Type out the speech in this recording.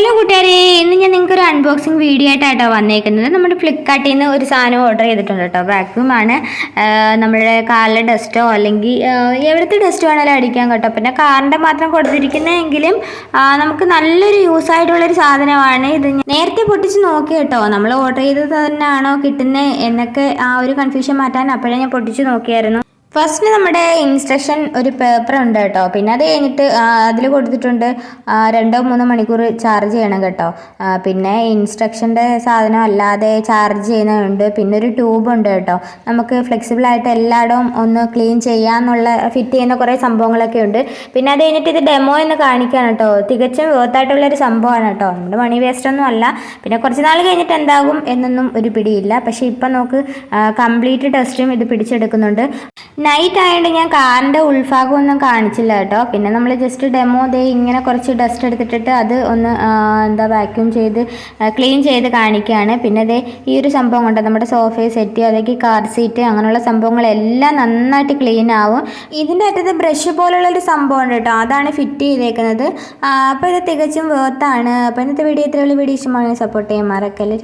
Hello കൂട്ടുകാരെ, ഇന്ന് ഞാൻ നിങ്ങൾക്ക് ഒരു അൺബോക്സിങ് വീഡിയോ ആയിട്ടാട്ടോ വന്നേക്കുന്നത്. നമ്മുടെ ഫ്ലിപ്കാർട്ടിൽ നിന്ന് ഒരു സാധനം ഓർഡർ ചെയ്തിട്ടുണ്ട് കേട്ടോ. വാക്യൂമാണ്. നമ്മുടെ കാറിലെ ഡസ്റ്റോ അല്ലെങ്കിൽ എവിടുത്തെ ഡസ്റ്റ് വേണമെങ്കിലും അടിക്കാൻ കേട്ടോ. പിന്നെ കാറിൻ്റെ മാത്രം കൊടുത്തിരിക്കുന്നതെങ്കിലും നമുക്ക് നല്ലൊരു യൂസ് ആയിട്ടുള്ളൊരു സാധനമാണ് ഇത്. നേരത്തെ പൊട്ടിച്ച് നോക്കി കേട്ടോ, നമ്മൾ ഓർഡർ ചെയ്തത് തന്നെയാണോ കിട്ടുന്നത് എന്നൊക്കെ ആ ഒരു കൺഫ്യൂഷൻ മാറ്റാൻ അപ്പോഴേ ഞാൻ പൊട്ടിച്ച് നോക്കിയായിരുന്നു. ഫസ്റ്റ് നമ്മുടെ ഇൻസ്ട്രക്ഷൻ ഒരു പേപ്പർ ഉണ്ട് കേട്ടോ. പിന്നെ അത് കഴിഞ്ഞിട്ട് അതിൽ കൊടുത്തിട്ടുണ്ട് 2-3 മണിക്കൂർ ചാർജ് ചെയ്യണം കേട്ടോ. പിന്നെ ഇൻസ്ട്രക്ഷൻ്റെ സാധനം അല്ലാതെ ചാർജ് ചെയ്യുന്നുണ്ട്. പിന്നെ ഒരു ട്യൂബ് ഉണ്ട് കേട്ടോ. നമുക്ക് ഫ്ലെക്സിബിൾ ആയിട്ട് എല്ലായിടവും ഒന്ന് ക്ലീൻ ചെയ്യാന്നുള്ള ഫിറ്റ് ചെയ്യുന്ന കുറേ സംഭവങ്ങളൊക്കെ ഉണ്ട്. പിന്നെ അത് കഴിഞ്ഞിട്ട് ഇത് ഡെമോ എന്ന് കാണിക്കുകയാണ് കേട്ടോ. തികച്ചും വേർത്തായിട്ടുള്ളൊരു സംഭവമാണ് കേട്ടോ. നമ്മുടെ മണി വേസ്റ്റ് ഒന്നും അല്ല. പിന്നെ കുറച്ച് നാൾ കഴിഞ്ഞിട്ട് എന്താകും എന്നൊന്നും ഒരു പിടിയില്ല. പക്ഷേ ഇപ്പം നമുക്ക് കംപ്ലീറ്റ് ടെസ്റ്റും ഇത് പിടിച്ചെടുക്കുന്നുണ്ട്. നൈറ്റ് ആയതുകൊണ്ട് ഞാൻ കാറിൻ്റെ ഉൾഭാഗമൊന്നും കാണിച്ചില്ല കേട്ടോ. പിന്നെ നമ്മൾ ജസ്റ്റ് ഡെമോ ഇങ്ങനെ കുറച്ച് ഡസ്റ്റ് എടുത്തിട്ടിട്ട് അത് ഒന്ന് വാക്യൂം ചെയ്ത് ക്ലീൻ ചെയ്ത് കാണിക്കുകയാണ്. പിന്നെ ഈ ഒരു സംഭവം കൊണ്ട് നമ്മുടെ സോഫയെ സെറ്റ് ചെയ്യുക, അതൊക്കെ കാർ സീറ്റ് അങ്ങനെയുള്ള സംഭവങ്ങളെല്ലാം നന്നായിട്ട് ക്ലീൻ ആവും. ഇതിൻ്റെ അറ്റത്ത് ബ്രഷ് പോലുള്ളൊരു സംഭവം ഉണ്ട് കേട്ടോ, അതാണ് ഫിറ്റ് ചെയ്തേക്കുന്നത്. അപ്പോൾ ഇത് തികച്ചും വേർത്താണ്. അപ്പോൾ ഇന്നത്തെ വീഡിയോ ഇത്രയുള്ള വീഡിയോ ഇഷ്ടമാണെങ്കിൽ സപ്പോർട്ട് ചെയ്യാൻ മറക്കല്ലേ.